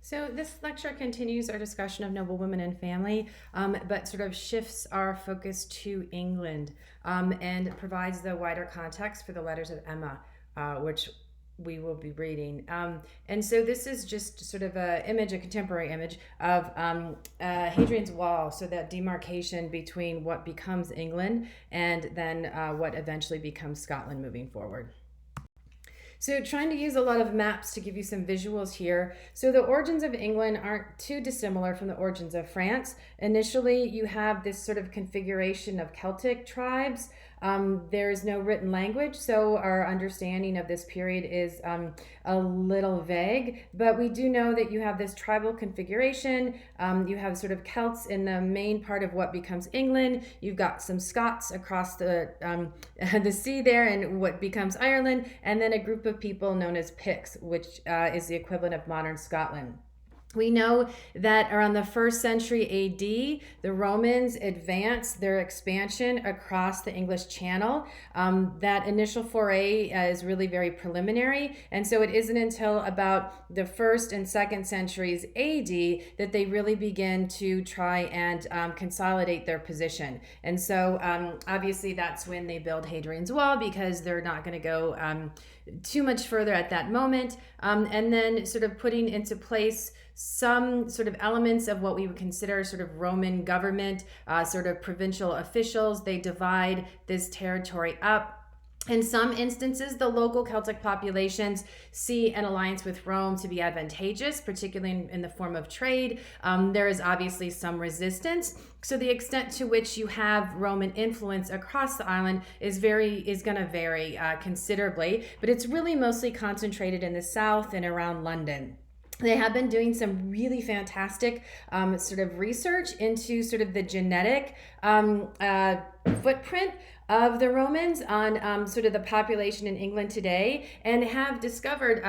So this lecture continues our discussion of Noblewomen and Family, but sort of shifts our focus to England and provides the wider context for the letters of Emma, which we will be reading. And so this is just sort of a contemporary image of Hadrian's Wall, so that demarcation between what becomes England and then what eventually becomes Scotland moving forward. So trying to use a lot of maps to give you some visuals here. So the origins of England aren't too dissimilar from the origins of France. Initially, you have this sort of configuration of Celtic tribes. There is no written language, so our understanding of this period is a little vague, but we do know that you have this tribal configuration. You have sort of Celts in the main part of what becomes England. You've got some Scots across the sea there and what becomes Ireland, and then a group of people known as Picts, which is the equivalent of modern Scotland. We know that around the 1st century AD, the Romans advanced their expansion across the English Channel. That initial foray is really very preliminary, and so it isn't until about the 1st and 2nd centuries AD that they really begin to try and consolidate their position. And so obviously that's when they build Hadrian's Wall, because they're not going to go too much further at that moment. And then sort of putting into place some sort of elements of what we would consider sort of Roman government, sort of provincial officials. They divide this territory up. In some instances, the local Celtic populations see an alliance with Rome to be advantageous, particularly in the form of trade. There is obviously some resistance. So the extent to which you have Roman influence across the island is going to vary considerably, but it's really mostly concentrated in the south and around London. They have been doing some really fantastic sort of research into sort of the genetic footprint of the Romans on sort of the population in England today, and have discovered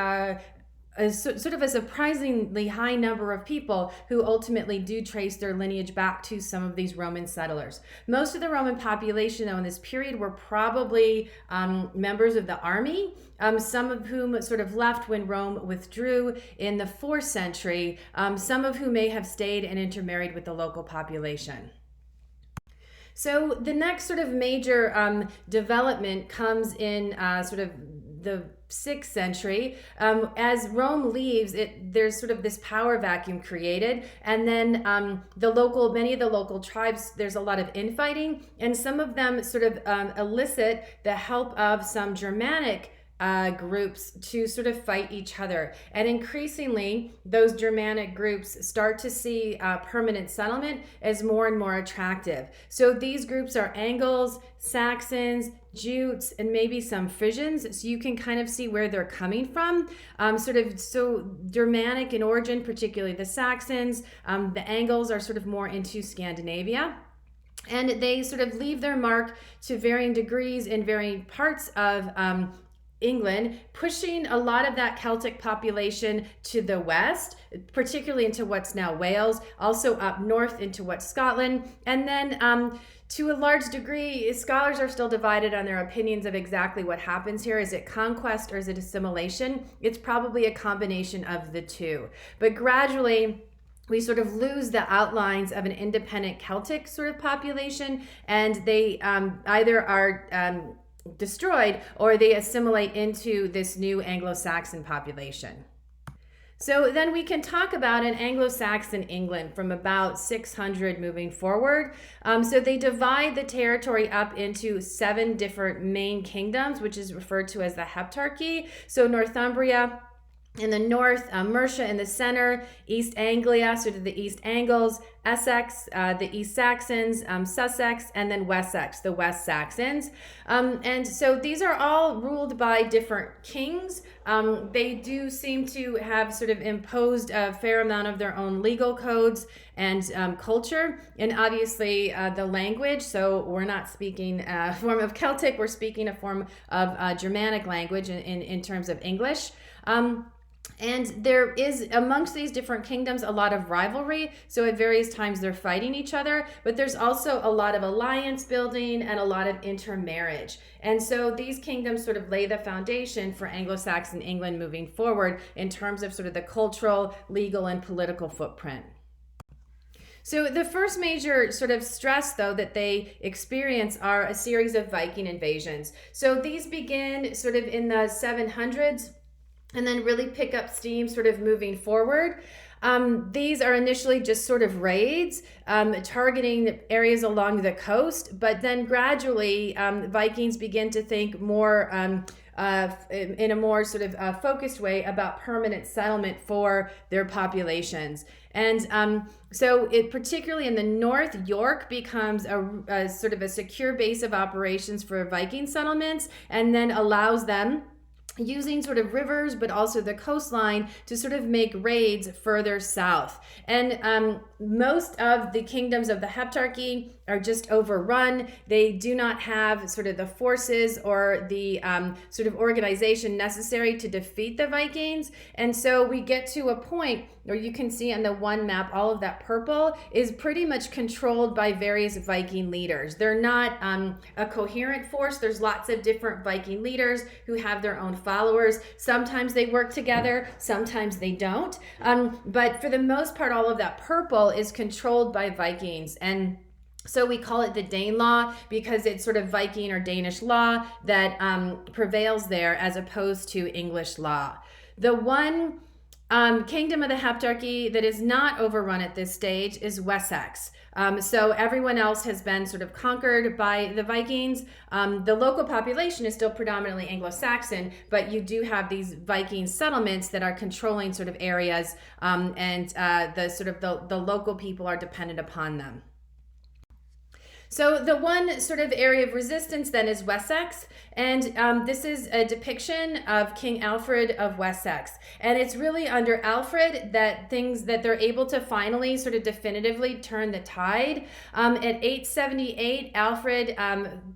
sort of a surprisingly high number of people who ultimately do trace their lineage back to some of these Roman settlers. Most of the Roman population, though, in this period were probably members of the army, some of whom sort of left when Rome withdrew in the 4th century, some of whom may have stayed and intermarried with the local population. So the next sort of major development comes in sort of the 6th century. As Rome leaves, there's sort of this power vacuum created, and then many of the local tribes, there's a lot of infighting, and some of them sort of elicit the help of some Germanic groups to sort of fight each other. And increasingly, those Germanic groups start to see permanent settlement as more and more attractive. So these groups are Angles, Saxons, Jutes, and maybe some Frisians. So you can kind of see where they're coming from. So Germanic in origin, particularly the Saxons. The Angles are sort of more into Scandinavia. And they sort of leave their mark to varying degrees in varying parts of England, pushing a lot of that Celtic population to the west, particularly into what's now Wales, also up north into what's Scotland. And then to a large degree, scholars are still divided on their opinions of exactly what happens here. Is it conquest or is it assimilation? It's probably a combination of the two. But gradually, we sort of lose the outlines of an independent Celtic sort of population, and they either are destroyed or they assimilate into this new Anglo-Saxon population. So then we can talk about an Anglo-Saxon England from about 600 moving forward. So they divide the territory up into 7 different main kingdoms, which is referred to as the Heptarchy. So Northumbria in the north, Mercia in the center, East Anglia, sort of the East Angles, Essex, the East Saxons, Sussex, and then Wessex, the West Saxons. And so these are all ruled by different kings. They do seem to have sort of imposed a fair amount of their own legal codes and culture, and obviously the language. So we're not speaking a form of Celtic, we're speaking a form of Germanic language in terms of English. And there is, amongst these different kingdoms, a lot of rivalry. So at various times they're fighting each other, but there's also a lot of alliance building and a lot of intermarriage. And so these kingdoms sort of lay the foundation for Anglo-Saxon England moving forward in terms of sort of the cultural, legal, and political footprint. So the first major sort of stress, though, that they experience are a series of Viking invasions. So these begin sort of in the 700s and then really pick up steam sort of moving forward. These are initially just sort of raids targeting areas along the coast, but then gradually Vikings begin to think more in a more sort of focused way about permanent settlement for their populations. And so it, particularly in the north, York becomes a sort of a secure base of operations for Viking settlements, and then allows them, using sort of rivers but also the coastline, to sort of make raids further south. And most of the kingdoms of the Heptarchy are just overrun. They do not have sort of the forces or the sort of organization necessary to defeat the Vikings. And so we get to a point where you can see on the one map, all of that purple is pretty much controlled by various Viking leaders. They're not a coherent force. There's lots of different Viking leaders who have their own followers. Sometimes they work together, sometimes they don't. But for the most part, all of that purple is controlled by Vikings. And so we call it the Danelaw because it's sort of Viking or Danish law that prevails there as opposed to English law. The one kingdom of the Heptarchy that is not overrun at this stage is Wessex. So everyone else has been sort of conquered by the Vikings. The local population is still predominantly Anglo-Saxon, but you do have these Viking settlements that are controlling sort of areas, and the local people are dependent upon them. So the one sort of area of resistance then is Wessex, and this is a depiction of King Alfred of Wessex. And it's really under Alfred that they're able to finally sort of definitively turn the tide. At 878, Alfred,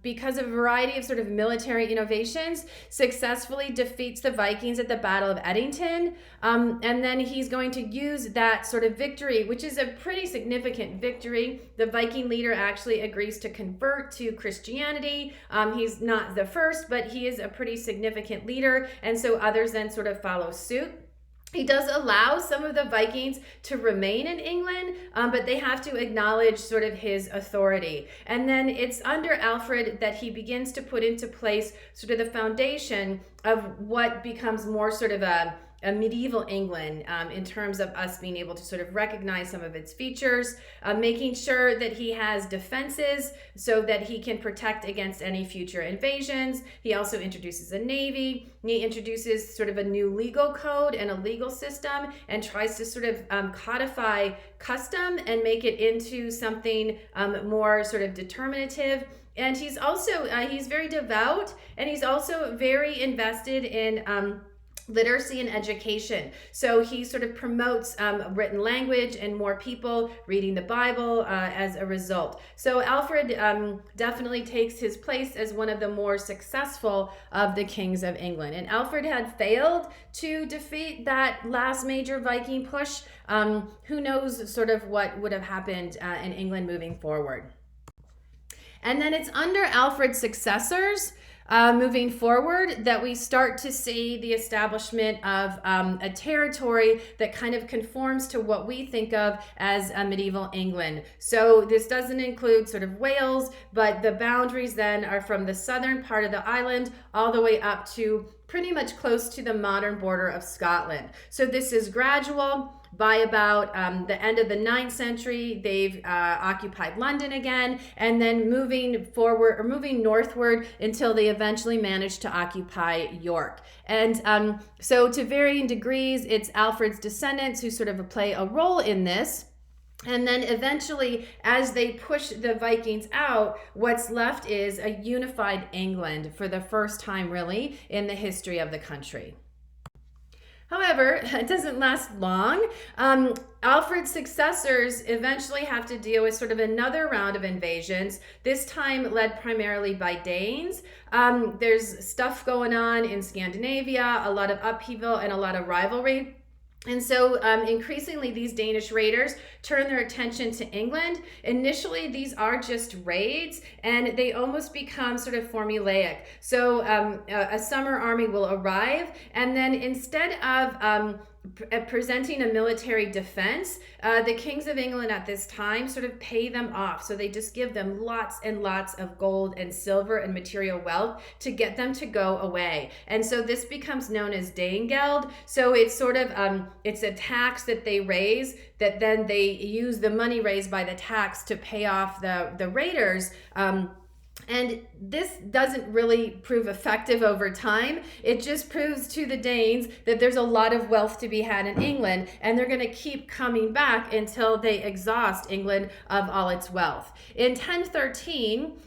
because of a variety of sort of military innovations, successfully defeats the Vikings at the Battle of Edington. And then he's going to use that sort of victory, which is a pretty significant victory. The Viking leader actually agrees to convert to Christianity. He's not the first, but he is a pretty significant leader, and so others then sort of follow suit. He does allow some of the Vikings to remain in England, but they have to acknowledge sort of his authority. And then it's under Alfred that he begins to put into place sort of the foundation of what becomes more sort of a medieval England, in terms of us being able to sort of recognize some of its features, making sure that he has defenses so that he can protect against any future invasions. He also introduces a navy. He introduces sort of a new legal code and a legal system, and tries to sort of codify custom and make it into something more sort of determinative. And he's also, he's very devout, and he's also very invested in literacy and education. So he sort of promotes written language and more people reading the Bible as a result. So Alfred definitely takes his place as one of the more successful of the kings of England. And Alfred had failed to defeat that last major Viking push. Who knows sort of what would have happened in England moving forward. And then it's under Alfred's successors moving forward that we start to see the establishment of a territory that kind of conforms to what we think of as a medieval England. So this doesn't include sort of Wales, but the boundaries then are from the southern part of the island all the way up to pretty much close to the modern border of Scotland. So this is gradual. By about the end of the 9th century, they've occupied London again, and then moving forward or moving northward until they eventually managed to occupy York. And so to varying degrees, it's Alfred's descendants who sort of play a role in this. And then eventually, as they push the Vikings out, what's left is a unified England for the first time, really, in the history of the country. However, it doesn't last long. Alfred's successors eventually have to deal with sort of another round of invasions, this time led primarily by Danes. There's stuff going on in Scandinavia, a lot of upheaval and a lot of rivalry. And so increasingly, these Danish raiders turn their attention to England. Initially, these are just raids, and they almost become sort of formulaic. So a summer army will arrive, and then instead of presenting a military defense, the kings of England at this time sort of pay them off. So they just give them lots and lots of gold and silver and material wealth to get them to go away. And so this becomes known as Danegeld. So it's sort of, it's a tax that they raise that then they use the money raised by the tax to pay off the raiders. And this doesn't really prove effective over time. It just proves to the Danes that there's a lot of wealth to be had in England, and they're going to keep coming back until they exhaust England of all its wealth. In 1013,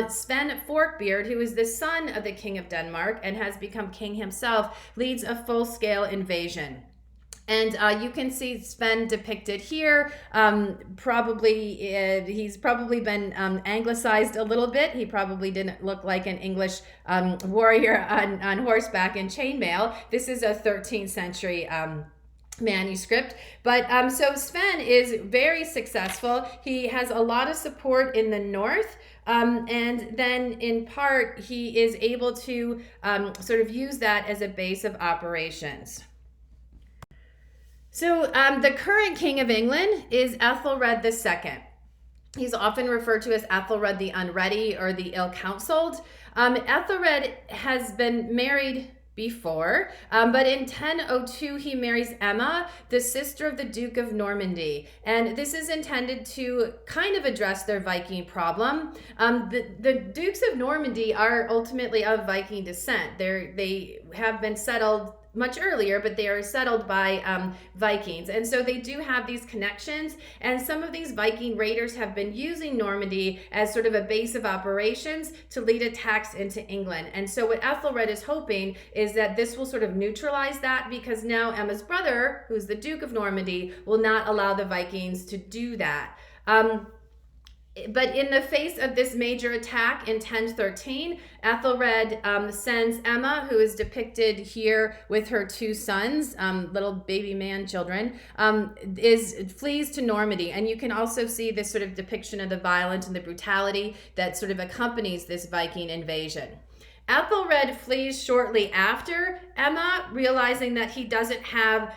Sven Forkbeard, who is the son of the King of Denmark and has become king himself, leads a full-scale invasion. And you can see Sven depicted here. He's probably been anglicized a little bit. He probably didn't look like an English warrior on horseback in chainmail. This is a 13th century manuscript. But so Sven is very successful. He has a lot of support in the north. And then in part, he is able to sort of use that as a base of operations. So the current King of England is Ethelred II. He's often referred to as Ethelred the Unready or the Ill-Counseled. Ethelred has been married before, but in 1002 he marries Emma, the sister of the Duke of Normandy, and this is intended to kind of address their Viking problem. The Dukes of Normandy are ultimately of Viking descent. They have been settled much earlier, but they are settled by Vikings. And so they do have these connections. And some of these Viking raiders have been using Normandy as sort of a base of operations to lead attacks into England. And so what Ethelred is hoping is that this will sort of neutralize that, because now Emma's brother, who's the Duke of Normandy, will not allow the Vikings to do that. But in the face of this major attack in 1013, Ethelred sends Emma, who is depicted here with her two sons, little baby man children, flees to Normandy. And you can also see this sort of depiction of the violence and the brutality that sort of accompanies this Viking invasion. Ethelred flees shortly after Emma, realizing that he doesn't have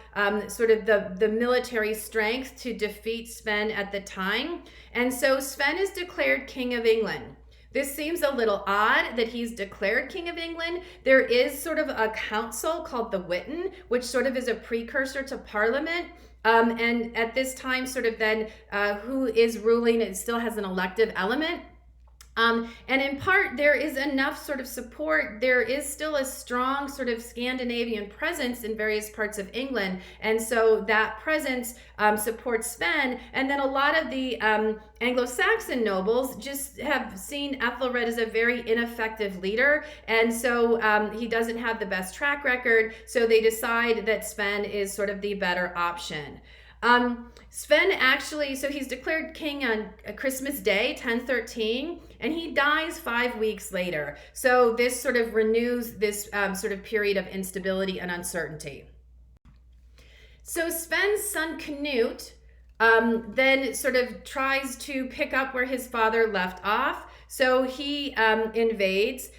sort of the military strength to defeat Sven at the time. And so Sven is declared King of England. This seems a little odd that he's declared King of England. There is sort of a council called the Witan, which sort of is a precursor to Parliament. And at this time, sort of then who is ruling, it still has an elective element. And in part, there is enough sort of support. There is still a strong sort of Scandinavian presence in various parts of England. And so that presence supports Sven. And then a lot of the Anglo-Saxon nobles just have seen Ethelred as a very ineffective leader. And so he doesn't have the best track record. So they decide that Sven is sort of the better option. Sven actually, so he's declared king on Christmas Day, 1013, and he dies 5 weeks later. So this sort of renews this sort of period of instability and uncertainty. So Sven's son Canute then sort of tries to pick up where his father left off. So he invades.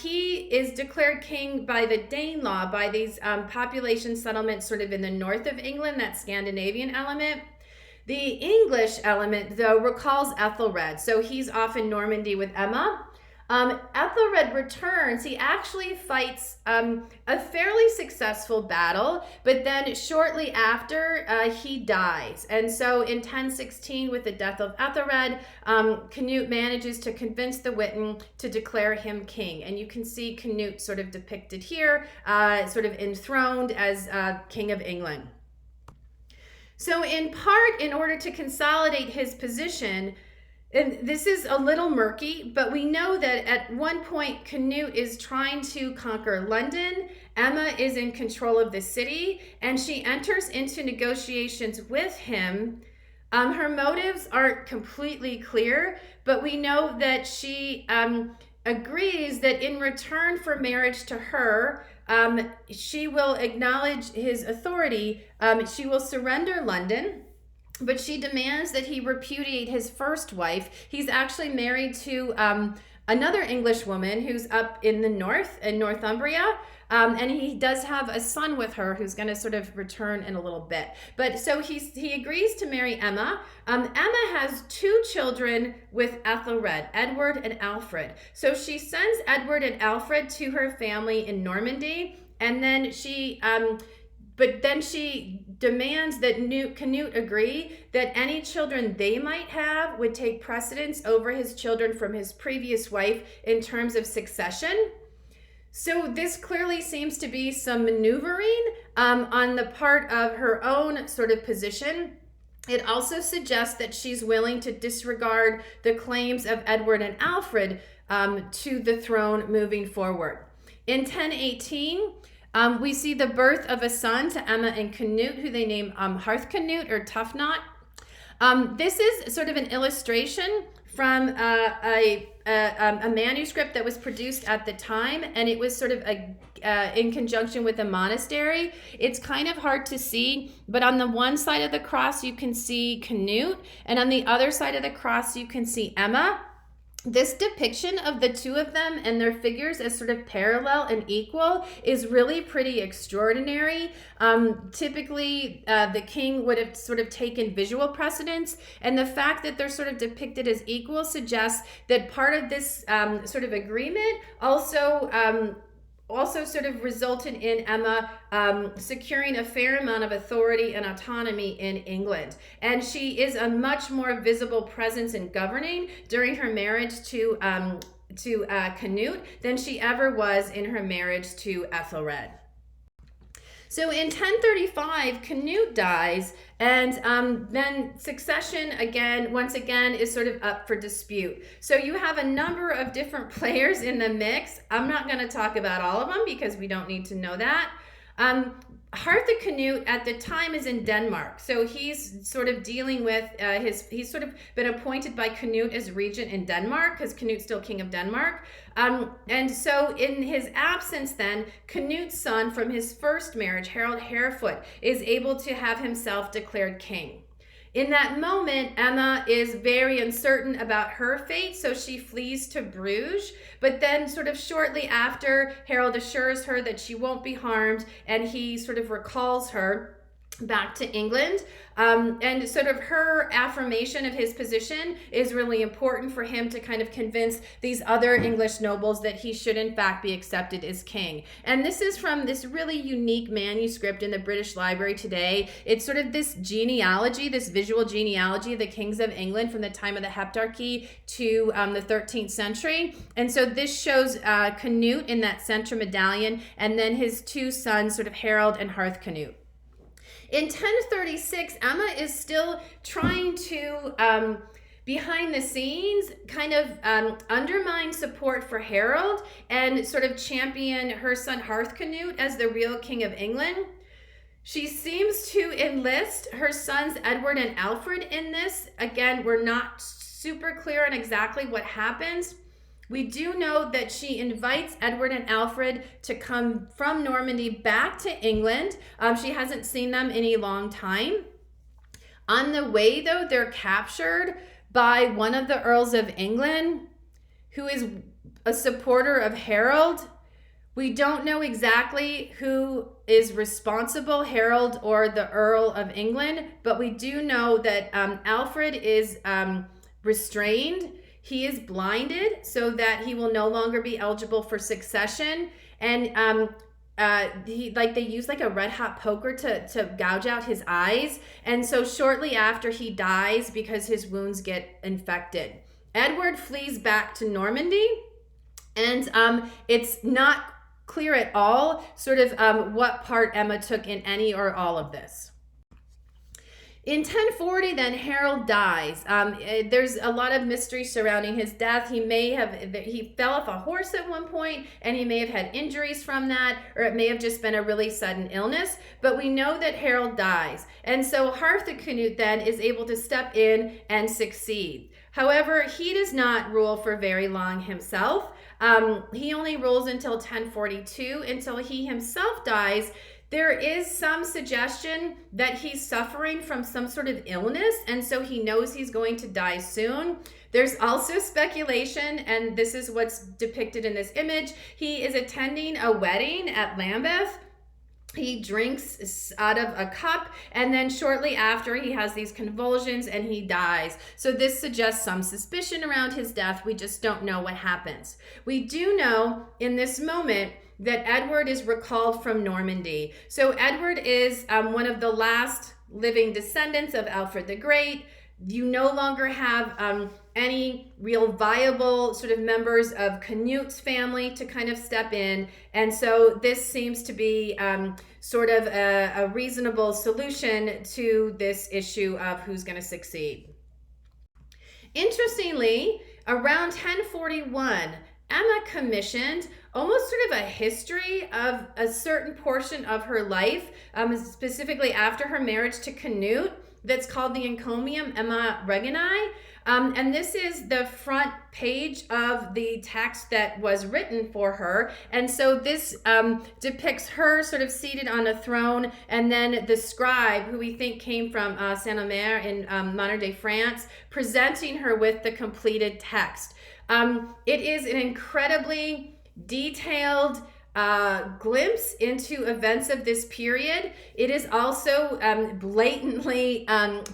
He is declared king by the Danelaw, by these population settlements sort of in the north of England, that Scandinavian element. The English element, though, recalls Ethelred. So he's off in Normandy with Emma. Ethelred returns. He actually fights a fairly successful battle, but then shortly after, he dies. And so in 1016, with the death of Ethelred, Canute manages to convince the Witan to declare him king. And you can see Canute sort of depicted here, sort of enthroned as King of England. So in part, in order to consolidate his position, And this is a little murky, but we know that at one point Canute is trying to conquer London. Emma is in control of the city, and she enters into negotiations with him. Her motives aren't completely clear, but we know that she agrees that in return for marriage to her, she will acknowledge his authority. She will surrender London, but she demands that he repudiate his first wife. He's actually married to another English woman who's up in the north, in Northumbria. And he does have a son with her who's going to sort of return in a little bit. But so he agrees to marry Emma. Emma has two children with Ethelred, Edward and Alfred. So she sends Edward and Alfred to her family in Normandy, and then she demands that Canute agree that any children they might have would take precedence over his children from his previous wife in terms of succession. So this clearly seems to be some maneuvering on the part of her own sort of position. It also suggests that she's willing to disregard the claims of Edward and Alfred to the throne moving forward. In 1018, we see the birth of a son to Emma and Canute, who they name Hearth-Canute or Toughnot. This is sort of an illustration from a manuscript that was produced at the time, and it was sort of in conjunction with a monastery. It's kind of hard to see, but on the one side of the cross you can see Canute, and on the other side of the cross you can see Emma. This depiction of the two of them and their figures as sort of parallel and equal is really pretty extraordinary. Typically, the king would have sort of taken visual precedence, and the fact that they're sort of depicted as equal suggests that part of this sort of agreement also sort of resulted in Emma securing a fair amount of authority and autonomy in England. And she is a much more visible presence in governing during her marriage to Canute than she ever was in her marriage to Ethelred. So in 1035, Canute dies, and then succession once again is sort of up for dispute. So you have a number of different players in the mix. I'm not going to talk about all of them because we don't need to know that. Hartha-Canute at the time is in Denmark, so he's sort of dealing with he's sort of been appointed by Canute as regent in Denmark because Canute's still king of Denmark. And so in his absence then, Canute's son from his first marriage, Harold Harefoot, is able to have himself declared king. In that moment, Emma is very uncertain about her fate, so she flees to Bruges. But then sort of shortly after, Harold assures her that she won't be harmed, and he sort of recalls her back to England. And sort of her affirmation of his position is really important for him to kind of convince these other English nobles that he should in fact be accepted as king. And this is from this really unique manuscript in the British Library today. It's sort of this genealogy, this visual genealogy of the kings of England from the time of the Heptarchy to the 13th century. And so this shows Canute in that center medallion, and then his two sons, sort of Harold and Hartha-Canute. In 1036, Emma is still trying to, behind the scenes, kind of undermine support for Harold and sort of champion her son Hartha-Canute as the real king of England. She seems to enlist her sons Edward and Alfred in this. Again, we're not super clear on exactly what happens. We do know that she invites Edward and Alfred to come from Normandy back to England. She hasn't seen them in a long time. On the way, though, they're captured by one of the Earls of England, who is a supporter of Harold. We don't know exactly who is responsible, Harold or the Earl of England, but we do know that Alfred is restrained. He is blinded so that he will no longer be eligible for succession. And they use like a red hot poker to gouge out his eyes. And so shortly after, he dies because his wounds get infected. Edward flees back to Normandy, and it's not clear at all sort of what part Emma took in any or all of this. In 1040, then Harold dies. There's a lot of mystery surrounding his death. He fell off a horse at one point, and he may have had injuries from that, or it may have just been a really sudden illness. But we know that Harold dies, and so Harthacnut then is able to step in and succeed. However, he does not rule for very long himself. He only rules until 1042, until he himself dies. There is some suggestion that he's suffering from some sort of illness, and so he knows he's going to die soon. There's also speculation, and this is what's depicted in this image. He is attending a wedding at Lambeth. He drinks out of a cup, and then shortly after he has these convulsions and he dies. So this suggests some suspicion around his death. We just don't know what happens. We do know in this moment that Edward is recalled from Normandy. So Edward is one of the last living descendants of Alfred the Great. You no longer have any real viable sort of members of Canut's family to kind of step in. And so this seems to be sort of a reasonable solution to this issue of who's going to succeed. Interestingly, around 1041, Emma commissioned almost sort of a history of a certain portion of her life, specifically after her marriage to Canute, that's called the Encomium Emma Reginae. And this is the front page of the text that was written for her. And so this depicts her sort of seated on a throne, and then the scribe, who we think came from Saint-Omer in modern day France, presenting her with the completed text. It is an incredibly detailed glimpse into events of this period. It is also blatantly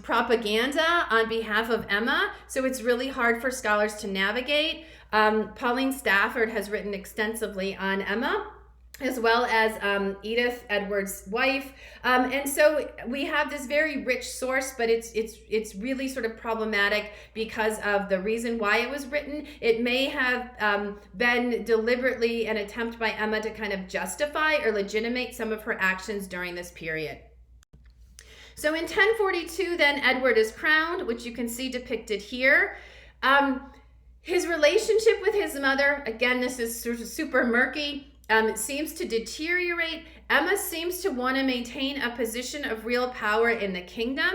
propaganda on behalf of Emma, so it's really hard for scholars to navigate. Pauline Stafford has written extensively on Emma, as well as Edith, Edward's wife. And so we have this very rich source, but it's really sort of problematic because of the reason why it was written. It may have been deliberately an attempt by Emma to kind of justify or legitimate some of her actions during this period. So in 1042, then, Edward is crowned, which you can see depicted here. His relationship with his mother, again, this is sort of super murky. It seems to deteriorate. Emma seems to want to maintain a position of real power in the kingdom.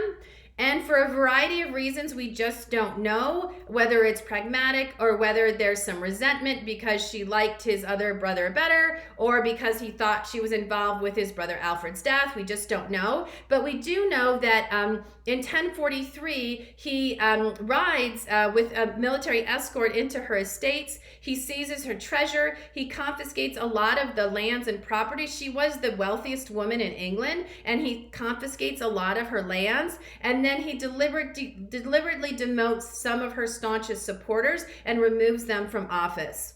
And for a variety of reasons, we just don't know whether it's pragmatic or whether there's some resentment because she liked his other brother better, or because he thought she was involved with his brother Alfred's death. We just don't know. But we do know that in 1043, he rides with a military escort into her estates. He seizes her treasure. He confiscates a lot of the lands and property. She was the wealthiest woman in England, and he confiscates a lot of her lands. And then he deliberately demotes some of her staunchest supporters and removes them from office.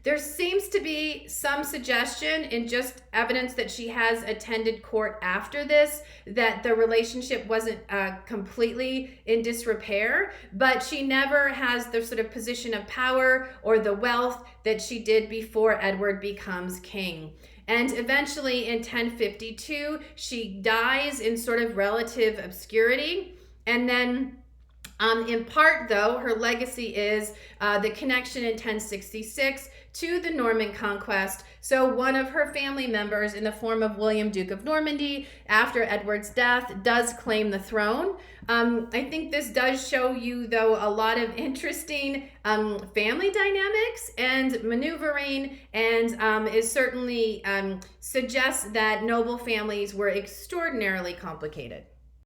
There seems to be some suggestion in just evidence that she has attended court after this, that the relationship wasn't completely in disrepair, but she never has the sort of position of power or the wealth that she did before Edward becomes king. And eventually in 1052, she dies in sort of relative obscurity. And then in part, though, her legacy is the connection in 1066 to the Norman conquest. So one of her family members, in the form of William, Duke of Normandy, after Edward's death, does claim the throne. I think this does show you, though, a lot of interesting family dynamics and maneuvering, and is certainly suggests that noble families were extraordinarily complicated.